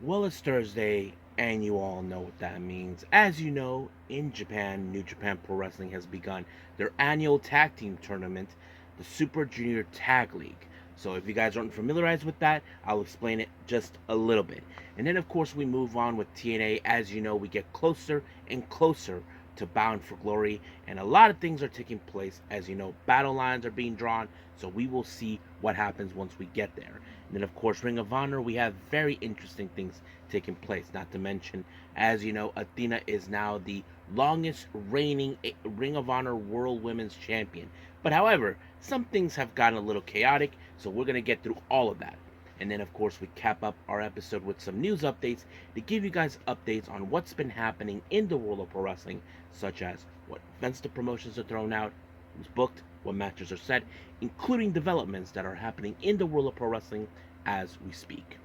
Well, it's Thursday, and you all know what that means. As you know, in Japan, New Japan Pro Wrestling has begun their annual tag team tournament, the Super Junior Tag League. So, if you guys aren't familiarized with that, I'll explain it just a little bit. And then, of course, we move on with TNA. As you know, we get closer and closer to Bound for Glory, and a lot of things are taking place. As you know, battle lines are being drawn, so we will see what happens once we get there. And then, of course, Ring of Honor, we have very interesting things taking place. Not to mention, as you know, Athena is now the longest reigning Ring of Honor World Women's Champion. But however, some things have gotten a little chaotic, so we're going to get through all of that. And then, of course, we cap up our episode with some news updates to give you guys updates on what's been happening in the world of pro wrestling, such as what events the promotions are thrown out, who's booked, what matches are set, including developments that are happening in the world of pro wrestling as we speak.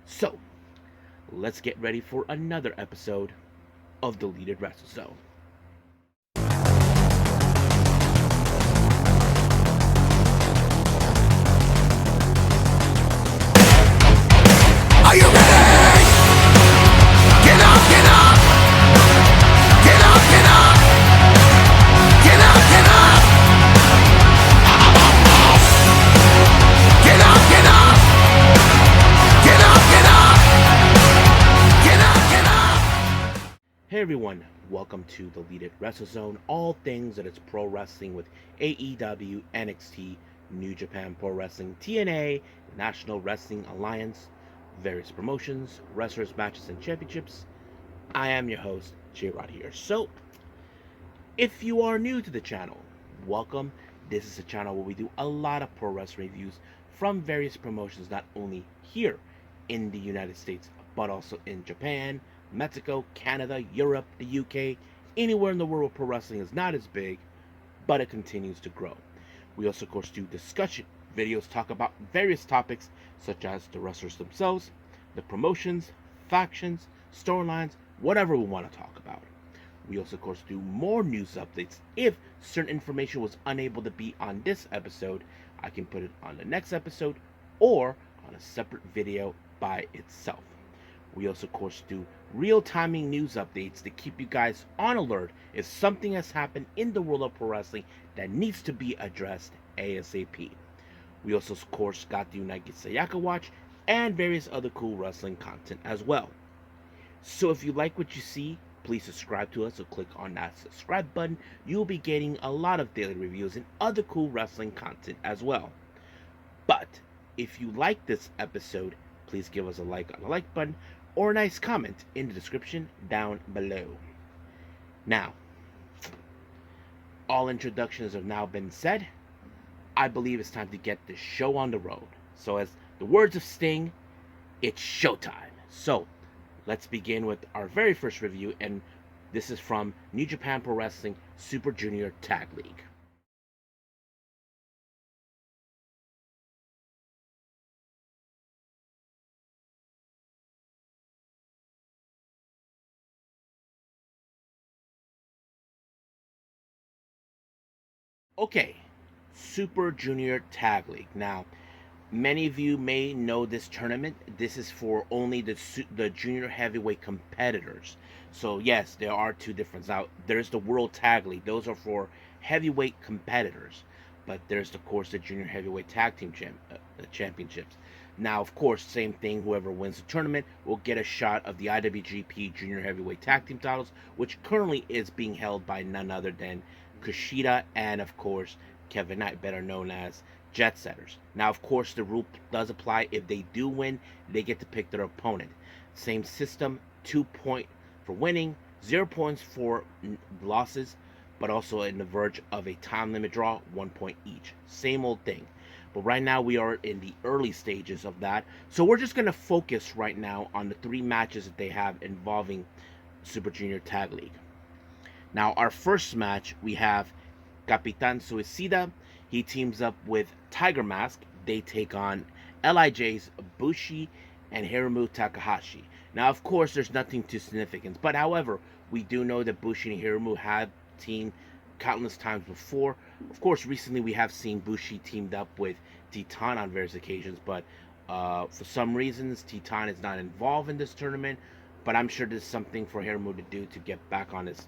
So, let's get ready for another episode of Deleted Wrestle Zone. Are you ready? Get up, get up! Get up, get up! Get up, get up! Get up, get up! Get up, get up! Get up, get up! Hey everyone, welcome to Deleted Wrestle Zone, all things that is pro wrestling with AEW, NXT, New Japan Pro Wrestling, TNA, National Wrestling Alliance, various promotions, wrestlers, matches, and championships. I am your host, J-Rod here. So, if you are new to the channel, welcome. This is a channel where we do a lot of pro wrestling reviews from various promotions, not only here in the United States, but also in Japan, Mexico, Canada, Europe, the UK, anywhere in the world where pro wrestling is not as big, but it continues to grow. We also, of course, do discussion videos, talk about various topics such as the wrestlers themselves, the promotions, factions, storylines, whatever we want to talk about. We also, of course, do more news updates. If certain information was unable to be on this episode, I can put it on the next episode or on a separate video by itself. We also, of course, do real-timing news updates to keep you guys on alert if something has happened in the world of pro wrestling that needs to be addressed ASAP. We also, of course, got the United Sayaka Watch and various other cool wrestling content as well. So if you like what you see, please subscribe to us or click on that subscribe button. You'll be getting a lot of daily reviews and other cool wrestling content as well. But if you like this episode, please give us a like on the like button or a nice comment in the description down below. Now, all introductions have now been said. I believe it's time to get this show on the road. So as the words of Sting, it's showtime. So let's begin with our very first review, and this is from New Japan Pro Wrestling Super Junior Tag League. Okay, Super Junior Tag League. Now, many of you may know this tournament. This is for only the junior heavyweight competitors. So yes, there are two differences. Now, there's the World Tag League. Those are for heavyweight competitors. But there's, of course, the junior heavyweight tag team championships. Now, of course, same thing. Whoever wins the tournament will get a shot of the IWGP Junior Heavyweight Tag Team titles, which currently is being held by none other than Kushida and, of course, Kevin Knight, better known as Jet Setters. Now, of course, the rule does apply. If they do win, they get to pick their opponent. Same system, 2 point for winning, 0 points for losses, but also in the verge of a time limit draw, 1 point each. Same old thing. But right now we are in the early stages of that. So we're just going to focus right now on the 3 matches that they have involving Super Junior Tag League. Now, our first match, we have Capitan Suicida. He teams up with Tiger Mask. They take on LIJ's Bushi and Hiromu Takahashi. Now, of course, there's nothing too significant. But, however, we do know that Bushi and Hiromu have teamed countless times before. Of course, recently we have seen Bushi teamed up with Titan on various occasions. But For some reasons, Titan is not involved in this tournament, but I'm sure there's something for Hiromu to do to get back on his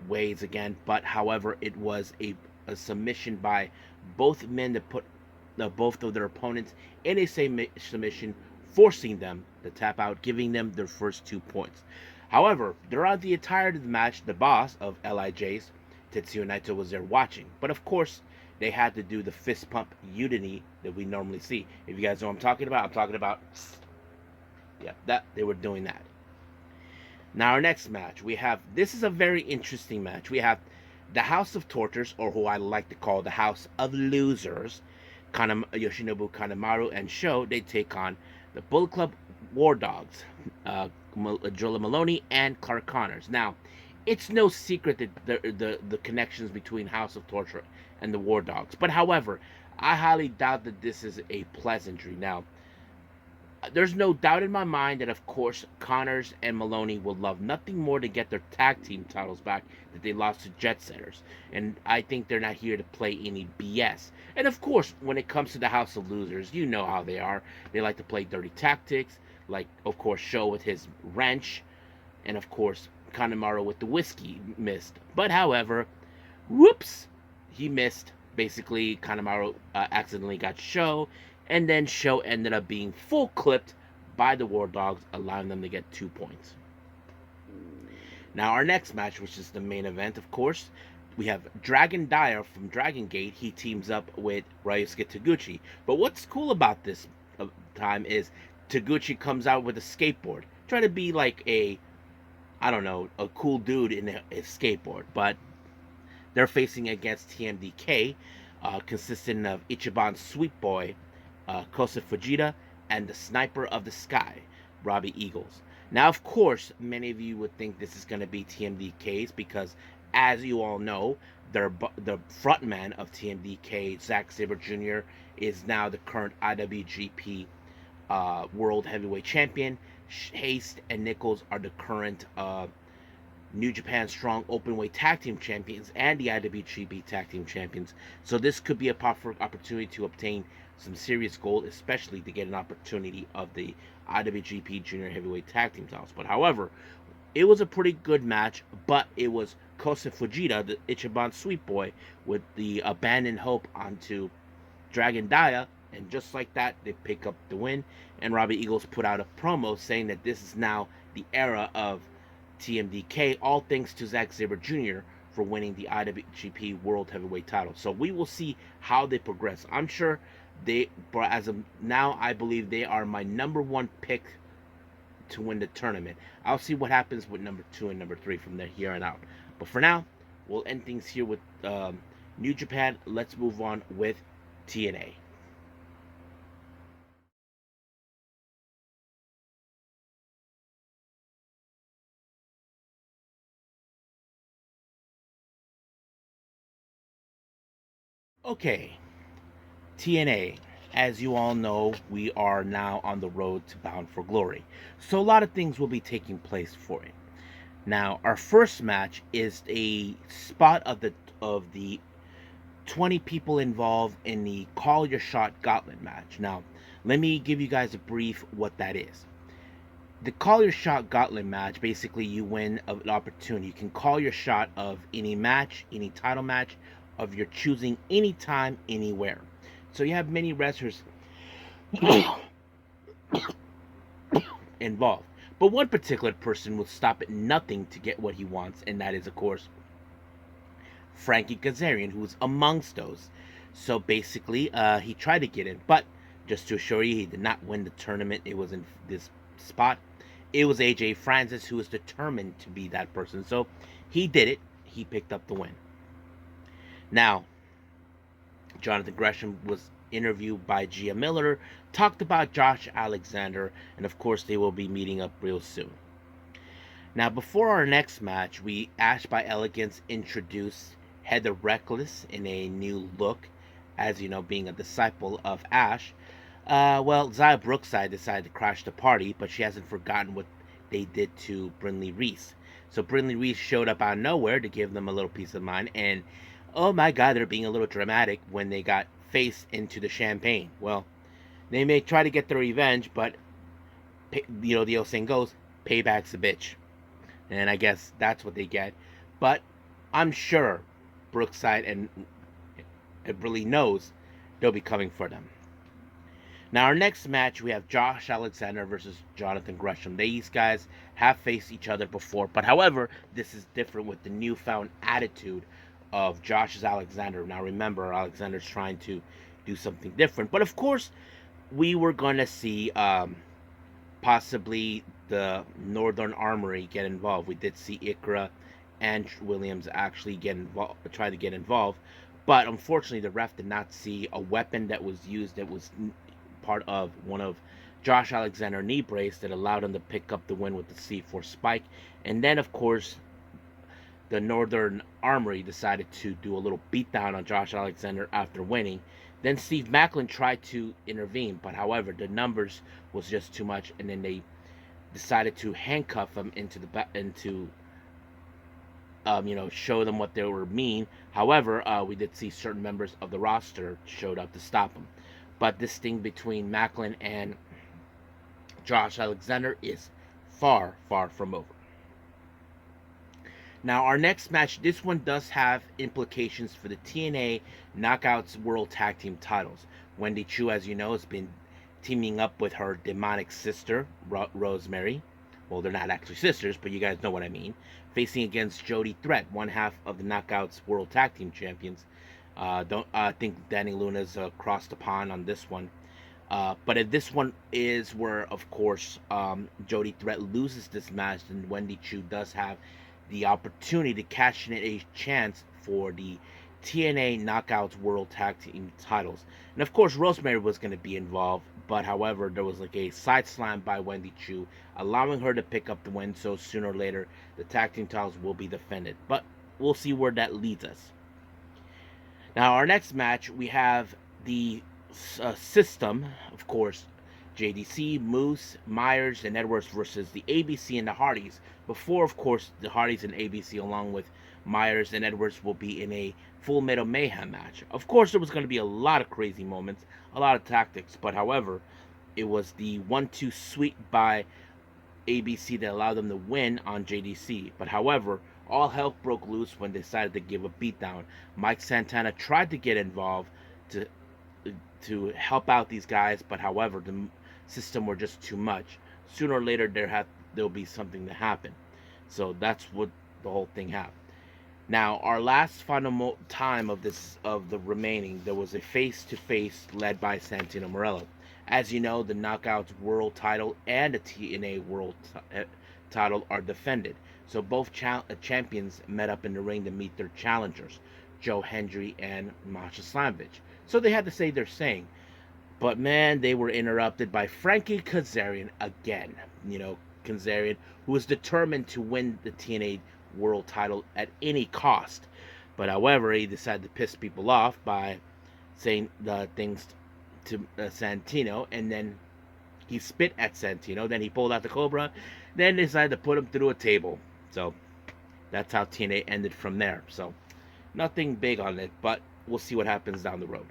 ways again. But however, it was a submission by both men that put both of their opponents in a same submission, forcing them to tap out, giving them their first 2 points. However, throughout the entirety of the match, the boss of LIJ's, Tetsuya Naito, was there watching. But of course, they had to do the fist pump unity that we normally see. If you guys know what I'm talking about, yeah, that they were doing that. Now our next match, this is a very interesting match. We have the House of Tortures, or who I like to call the House of Losers, Yoshinobu Kanemaru and Sho. They take on the Bullet Club War Dogs, Jola Maloney and Clark Connors. Now, it's no secret that the connections between House of Torture and the War Dogs. But however, I highly doubt that this is a pleasantry. Now, there's no doubt in my mind that, of course, Connors and Maloney will love nothing more to get their tag team titles back that they lost to Jet Setters. And I think they're not here to play any BS. And of course, when it comes to the House of Losers, you know how they are. They like to play dirty tactics, like, of course, Sho with his wrench, and of course, Kanemaru with the whiskey missed. But however, whoops, he missed. Basically, Kanemaru accidentally got Sho, and then Sho ended up being full clipped by the War Dogs, allowing them to get 2 points. Now our next match, which is the main event, of course, we have Dragon Dia from Dragon Gate. He teams up with Ryusuke Taguchi. But what's cool about this time is Taguchi comes out with a skateboard. Try to be like a cool dude in a skateboard. But they're facing against TMDK, consisting of Ichiban Sweet Boy, Kosa Fujita, and the Sniper of the Sky, Robbie Eagles. Now, of course, many of you would think this is going to be TMDK's because, as you all know, the frontman of TMDK, Zack Sabre Jr., is now the current IWGP World Heavyweight Champion. Haste and Nichols are the current New Japan Strong Openweight Tag Team Champions and the IWGP Tag Team Champions. So this could be a perfect opportunity to obtain some serious gold, especially to get an opportunity of the IWGP Junior Heavyweight Tag Team titles. But however, it was a pretty good match, but it was Kosa Fujita, the Ichiban Sweet Boy, with the abandoned hope onto Dragon Dia, and just like that, they pick up the win. And Robbie Eagles put out a promo saying that this is now the era of TMDK, all thanks to Zack Sabre Jr. for winning the IWGP World Heavyweight title. So we will see how they progress. I'm sure but as of now, I believe they are my number one pick to win the tournament. I'll see what happens with number 2 and number 3 from there here on out. But for now, we'll end things here with New Japan. Let's move on with TNA. Okay, TNA. As you all know, we are now on the road to Bound for Glory. So a lot of things will be taking place for it. Now, our first match is a spot of the 20 people involved in the Call Your Shot Gauntlet match. Now, let me give you guys a brief what that is. The Call Your Shot Gauntlet match, basically you win an opportunity. You can call your shot of any match, any title match of your choosing, anytime, anywhere. So you have many wrestlers involved. But one particular person will stop at nothing to get what he wants, and that is, of course, Frankie Kazarian, who's amongst those. So basically, he tried to get in, but just to assure you, he did not win the tournament. It was in this spot. It was AJ Francis who was determined to be that person. So he did it. He picked up the win. Now, Jonathan Gresham was interviewed by Gia Miller, talked about Josh Alexander, and of course they will be meeting up real soon. Now, before our next match, Ash by Elegance introduced Heather Reckless in a new look, as you know, being a disciple of Ash. Zaya Brookside decided to crash the party, but she hasn't forgotten what they did to Brinley Reese. So Brinley Reese showed up out of nowhere to give them a little peace of mind, and oh my god, they're being a little dramatic when they got faced into the champagne. Well, They may try to get their revenge, but the old saying goes, payback's a bitch. And I guess that's what they get. But I'm sure Brookside and it really knows they'll be coming for them. Now, our next match, we have Josh Alexander versus Jonathan Gresham. These guys have faced each other before, but however, this is different with the newfound attitude of Josh Alexander. Now, remember, Alexander's trying to do something different, but of course, we were going to see possibly the Northern Armory get involved. We did see Ikra and Williams actually try to get involved, but unfortunately, the ref did not see a weapon that was used that was part of one of Josh Alexander knee brace that allowed him to pick up the win with the C4 spike. And then, of course, the Northern Armory decided to do a little beatdown on Josh Alexander after winning. Then Steve Macklin tried to intervene, but however, the numbers was just too much, and then they decided to handcuff him into show them what they were mean. However, we did see certain members of the roster showed up to stop him. But this thing between Macklin and Josh Alexander is far, far from over. Now, our next match, this one does have implications for the TNA Knockouts World Tag Team titles. Wendy Chu, as you know, has been teaming up with her demonic sister, Rosemary. Well, they're not actually sisters, but you guys know what I mean. Facing against Jody Threat, one half of the Knockouts World Tag Team Champions. Don't think Danny Luna's crossed the pond on this one. But if this one is where, of course, Jody Threat loses this match, then Wendy Chu does have the opportunity to cash in a chance for the TNA Knockouts World Tag Team titles. And of course, Rosemary was going to be involved, but however, there was like a side slam by Wendy Chu, allowing her to pick up the win. So sooner or later, the tag team titles will be defended. But we'll see where that leads us. Now, our next match, we have the system, of course, JDC, Moose, Myers, and Edwards versus the ABC and the Hardys. Before, of course, the Hardys and ABC, along with Myers and Edwards, will be in a Full Metal Mayhem match. Of course, there was going to be a lot of crazy moments, a lot of tactics, but however, it was the 1-2 sweep by ABC that allowed them to win on JDC. But however, all hell broke loose when they decided to give a beatdown. Mike Santana tried to get involved to help out these guys, but however, the system were just too much. Sooner or later, there'll be something to happen. So that's what the whole thing happened. Now, our last final time of the remaining, there was a face-to-face led by Santino Marella. As you know, the Knockouts World Title and the TNA World Title are defended. So both champions met up in the ring to meet their challengers, Joe Hendry and Masha Slamovich. So they had to say their saying. But man, they were interrupted by Frankie Kazarian again. Kazarian, who was determined to win the TNA World Title at any cost. But however, he decided to piss people off by saying the things to Santino, and then he spit at Santino. Then he pulled out the Cobra, then decided to put him through a table. So that's how TNA ended from there. So nothing big on it, but we'll see what happens down the road.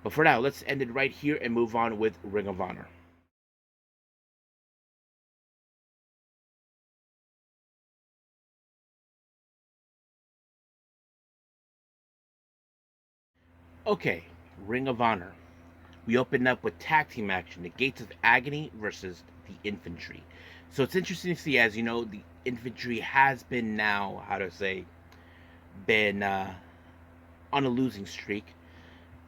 But for now, let's end it right here and move on with Ring of Honor. Okay, Ring of Honor. We open up with tag team action, the Gates of Agony versus the Infantry. So it's interesting to see, as you know, the Infantry has been now, been on a losing streak.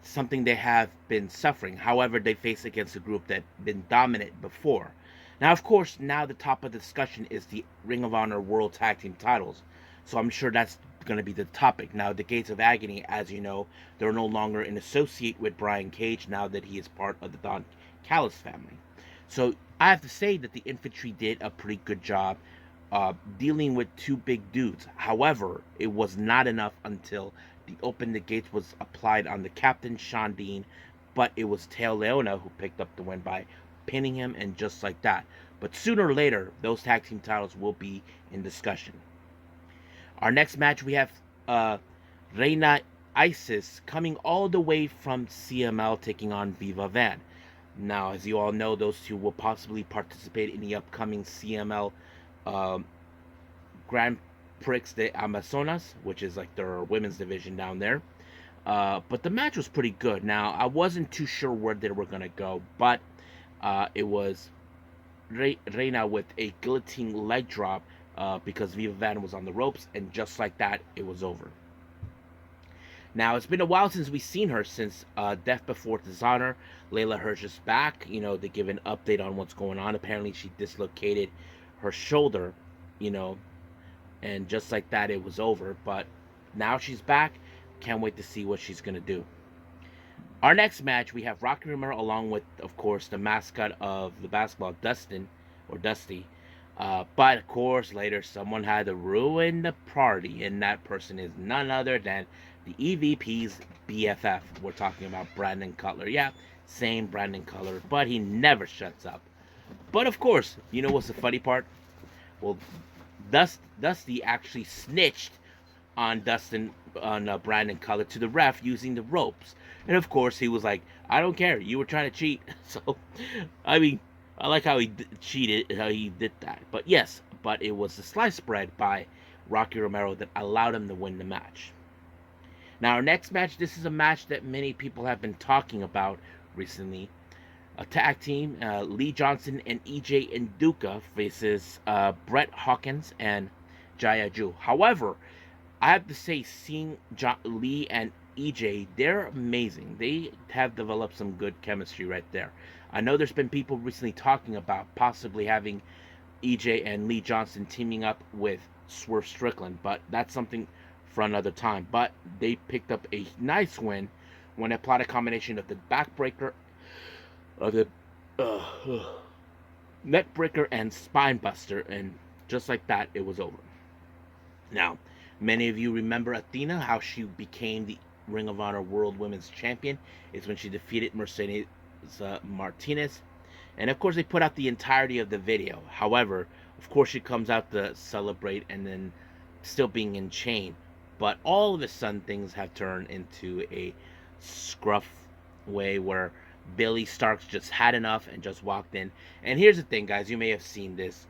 Something they have been suffering. However, they face against a group that been dominant before. Now, of course, now the top of the discussion is the Ring of Honor World Tag Team titles. So I'm sure that's going to be the topic. Now, the Gates of Agony, as you know, they're no longer an associate with Brian Cage now that he is part of the Don Callis family. So I have to say that the Infantry did a pretty good job dealing with two big dudes. However, it was not enough until the Open the Gates was applied on the captain, Sean Dean, but it was Tail Leona who picked up the win by pinning him, and just like that. But sooner or later, those tag team titles will be in discussion. Our next match, we have Reina Isis coming all the way from CML taking on Viva Van. Now, as you all know, those two will possibly participate in the upcoming CML um, Grand Prix de Amazonas, which is like their women's division down there. But the match was pretty good. Now, I wasn't too sure where they were going to go, but it was Reina with a guillotine leg drop because Viva Van was on the ropes, and just like that, it was over. Now, it's been a while since we've seen her since Death Before Dishonor. Layla Hirsch is back. They give an update on what's going on. Apparently, she dislocated her shoulder, you know, and just like that, it was over. But now she's back. Can't wait to see what she's going to do. Our next match, we have Rocky Romero along with, of course, the mascot of the basketball, Dustin, or Dusty. But, of course, later someone had to ruin the party, and that person is none other than the EVP's BFF. We're talking about Brandon Cutler. Yeah, same Brandon Cutler, but he never shuts up. But, of course, you know what's the funny part? Well, Dusty actually snitched on Brandon Cutler to the ref using the ropes. And of course, he was like, I don't care. You were trying to cheat. So, I mean, I like how he cheated, how he did that. But yes, it was the slice spread by Rocky Romero that allowed him to win the match. Now, our next match, this is a match that many people have been talking about recently. A tag team, Lee Johnson and EJ Nduka faces Brett Hawkins and Jaya Ju. However, I have to say, seeing Lee and EJ, they're amazing. They have developed some good chemistry right there. I know there's been people recently talking about possibly having EJ and Lee Johnson teaming up with Swerve Strickland, but that's something for another time. But they picked up a nice win when they applied a combination of the backbreaker, of the neckbreaker, and spinebuster, and just like that, it was over. Now, many of you remember Athena, how she became the Ring of Honor World Women's Champion. It's when she defeated Mercedes Martinez. And of course, they put out the entirety of the video. However, of course, she comes out to celebrate and then still being in chain. But all of a sudden, things have turned into a scruff way where Billy Starks just had enough and just walked in. And here's the thing, guys. You may have seen this.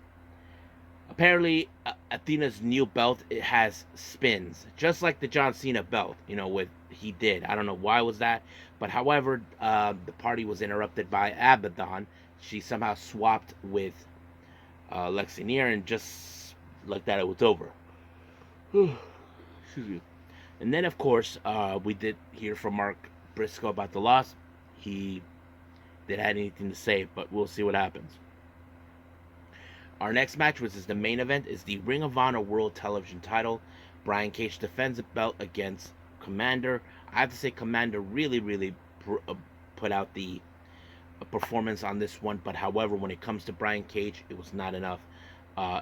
Apparently, Athena's new belt, it has spins, just like the John Cena belt. With he did. I don't know why was that, but however, the party was interrupted by Abaddon. She somehow swapped with Lexi Neer, and just like that, it was over. Excuse me. And then, of course, we did hear from Mark Briscoe about the loss. He didn't have anything to say, but we'll see what happens. Our next match, which is the main event, is the Ring of Honor World Television title. Brian Cage defends the belt against Commander. I have to say, Commander really put out the performance on this one. But however, when it comes to Brian Cage, it was not enough.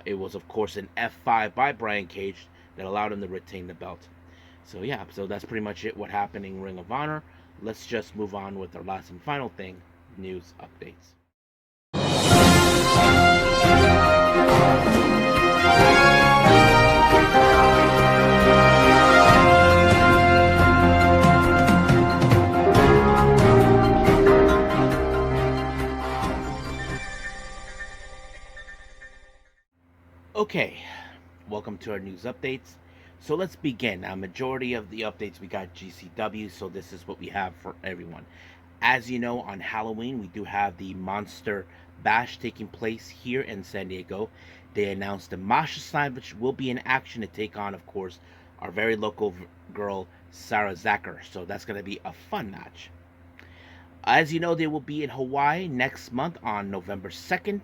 It was, of course, an F5 by Brian Cage that allowed him to retain the belt. So yeah, so that's pretty much it. What happened in Ring of Honor. Let's just move on with our last and final thing, news updates. Okay, welcome to our news updates. So let's begin. Now, majority of the updates we got GCW, so this is what we have for everyone. As you know, on Halloween, we do have the Monster Bash taking place here in San Diego. They announced the Masha Slime, which will be in action to take on, of course, our very local girl, Sarah Zacher. So that's going to be a fun match. As you know, they will be in Hawaii next month on November 2nd.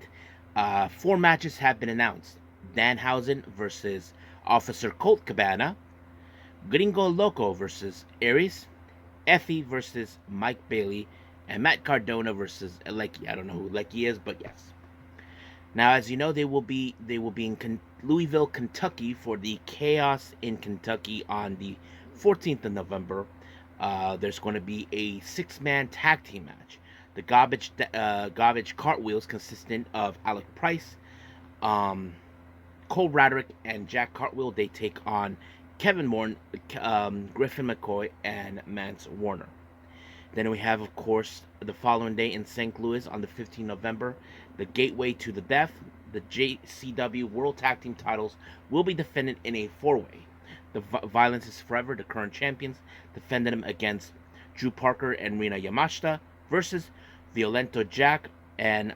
4 matches have been announced. Danhausen versus Officer Colt Cabana, Gringo Loco versus Aries, Effie versus Mike Bailey, and Matt Cardona versus Lecky. I don't know who Lecky is, but yes. Now, as you know, they will be in Louisville, Kentucky for the Chaos in Kentucky on the 14th of November. There's going to be a 6-man tag team match. The Garbage Cartwheels, consistent of Alec Price, Cole Radrick, and Jack Cartwheel. They take on Kevin Morn, Griffin McCoy, and Mance Warner. Then we have, of course, the following day in St. Louis on the 15th November, the Gateway to the Death. The JCW World Tag Team titles will be defended in a four-way. The Violence is Forever, the current champions, defended them against Drew Parker and Rina Yamashita versus Violento Jack and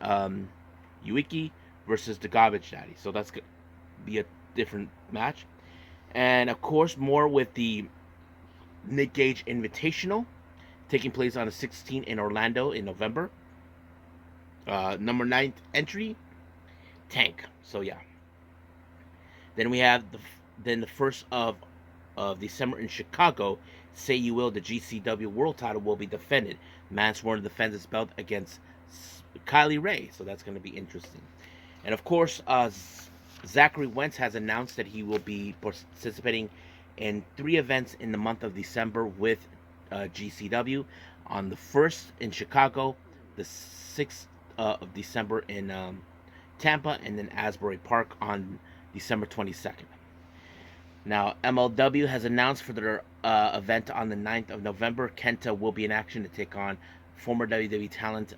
Yuiki versus the Garbage Daddy. So that's going to be a different match. And of course, more with the Nick Gage Invitational taking place on the 16th in Orlando in November. Number 9th entry, Tank. So yeah. Then we have the first of December in Chicago. Say You Will, the GCW World Title will be defended. Mansworth defends his belt against Kylie Ray. So that's going to be interesting. And of course, Zachary Wentz has announced that he will be participating in 3 events in the month of December with GCW. On the 1st in Chicago, the 6th of December in Tampa, and then Asbury Park on December 22nd. Now, MLW has announced for their event on the 9th of November, Kenta will be in action to take on former WWE talent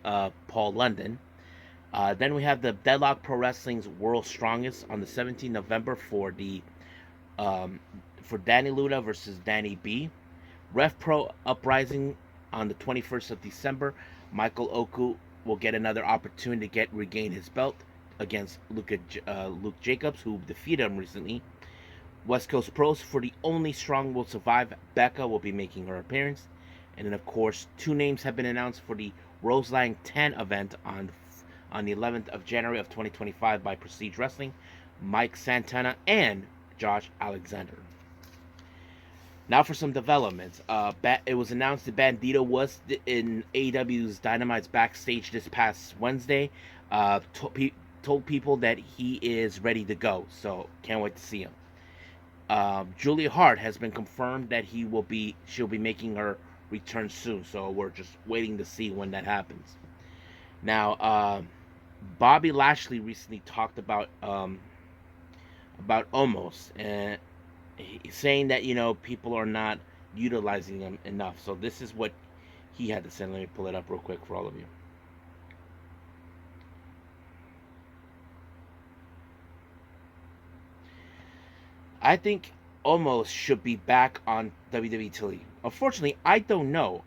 Paul London. Then we have the Deadlock Pro Wrestling's World's Strongest on the 17th of November for the for Danny Luda versus Danny B. RevPro Uprising on the 21st of December. Michael Oku will get another opportunity to regain his belt against Luke Jacobs, who defeated him recently. West Coast Pros, for the only strong will survive, Becca will be making her appearance. And then, of course, 2 names have been announced for the Roseland 10 event on the 11th of January of 2025 by Prestige Wrestling, Mike Santana and Josh Alexander. Now for some developments. It was announced that Bandido was in AEW's Dynamite's backstage this past Wednesday. Told people that he is ready to go, so can't wait to see him. Julia Hart has been confirmed that she'll be making her return soon, so we're just waiting to see when that happens. Now, Bobby Lashley recently talked about Omos, and saying that people are not utilizing them enough. So this is what he had to say. Let me pull it up real quick for all of you. I think Omos should be back on WWE TV. Unfortunately, I don't know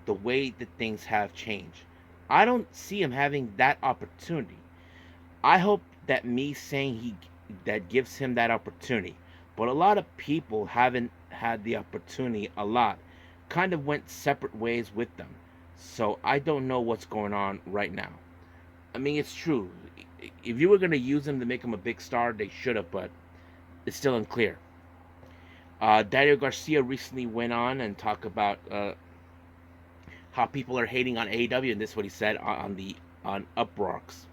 the way that things have changed. I don't see him having that opportunity. I hope that me saying that gives him that opportunity. But a lot of people haven't had the opportunity a lot. Kind of went separate ways with them. So I don't know what's going on right now. I mean, it's true. If you were going to use him to make him a big star, they should have, but it's still unclear. Daniel Garcia recently went on and talked about how people are hating on AEW, and this is what he said on Uproxx.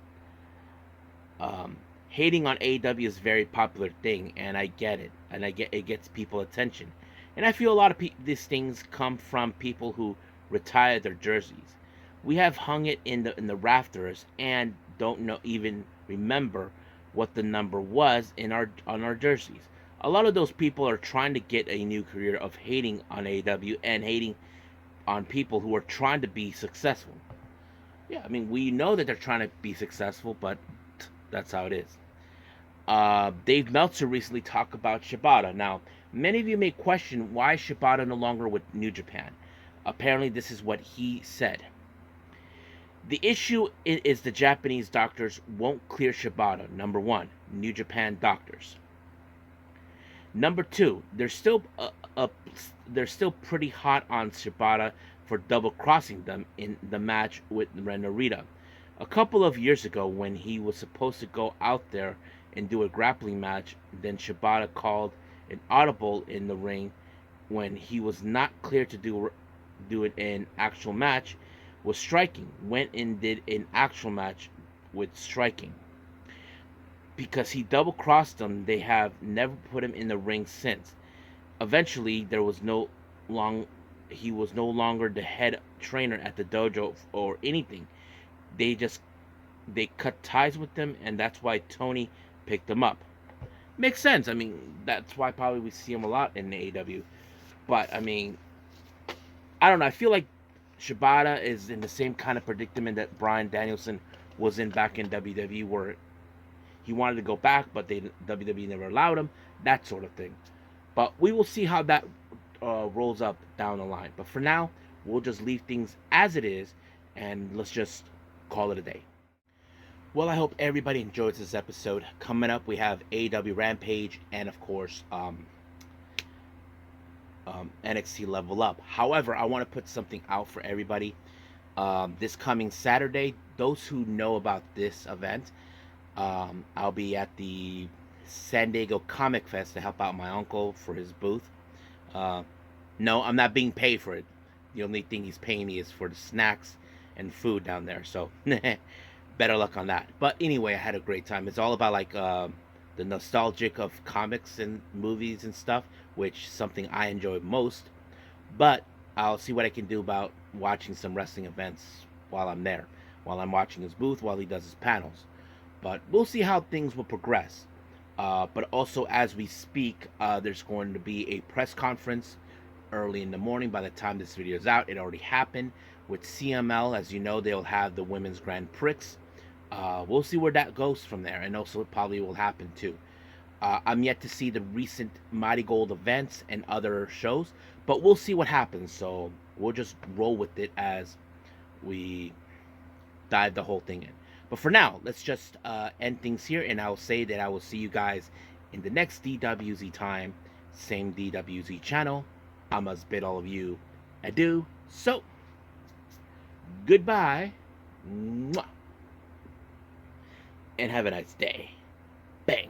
Hating on AEW is a very popular thing, and I get it, and it gets people attention, and I feel a lot of these things come from people who retire their jerseys. We have hung it in the rafters and don't even remember what the number was on our jerseys. A lot of those people are trying to get a new career of hating on AEW and hating on people who are trying to be successful. Yeah, I mean, we know that they're trying to be successful, but that's how it is. Dave Meltzer recently talked about Shibata. Now, many of you may question why Shibata no longer with New Japan. Apparently, this is what he said. The issue is the Japanese doctors won't clear Shibata. Number 1, New Japan doctors. Number 2, they're still pretty hot on Shibata for double crossing them in the match with Ren Narita. A couple of years ago, when he was supposed to go out there and do a grappling match, then Shibata called an audible in the ring when he was not cleared to do it in actual match, was striking. Went and did an actual match with striking. Because he double crossed them, they have never put him in the ring since. Eventually, he was no longer the head trainer at the dojo or anything. They cut ties with them, and that's why Tony picked him up. Makes sense. I mean, that's why probably we see him a lot in the AEW. But I mean, I don't know. I feel like Shibata is in the same kind of predicament that Bryan Danielson was in back in WWE, where he wanted to go back, but WWE never allowed him. That sort of thing. But we will see how that rolls up down the line. But for now, we'll just leave things as it is, and let's just call it a day. Well, I hope everybody enjoys this episode. Coming up, we have AEW Rampage and, of course, NXT Level Up. However, I want to put something out for everybody. This coming Saturday, those who know about this event, I'll be at the San Diego Comic Fest to help out my uncle for his booth. No, I'm not being paid for it. The only thing he's paying me is for the snacks and food down there. So better luck on that. But anyway, I had a great time. It's all about like the nostalgic of comics and movies and stuff, which is something I enjoy most. But I'll see what I can do about watching some wrestling events while I'm there, while I'm watching his booth, while he does his panels. But we'll see how things will progress. But also, as we speak, there's going to be a press conference early in the morning. By the time this video is out, it already happened with CML. As you know, they'll have the Women's Grand Prix. We'll see where that goes from there, and also it probably will happen too. I'm yet to see the recent Mighty Gold events and other shows, but we'll see what happens. So we'll just roll with it as we dive the whole thing in. But for now, let's just end things here, and I'll say that I will see you guys in the next DWZ time, same DWZ channel. I must bid all of you adieu. So, goodbye, mwah, and have a nice day. Bang.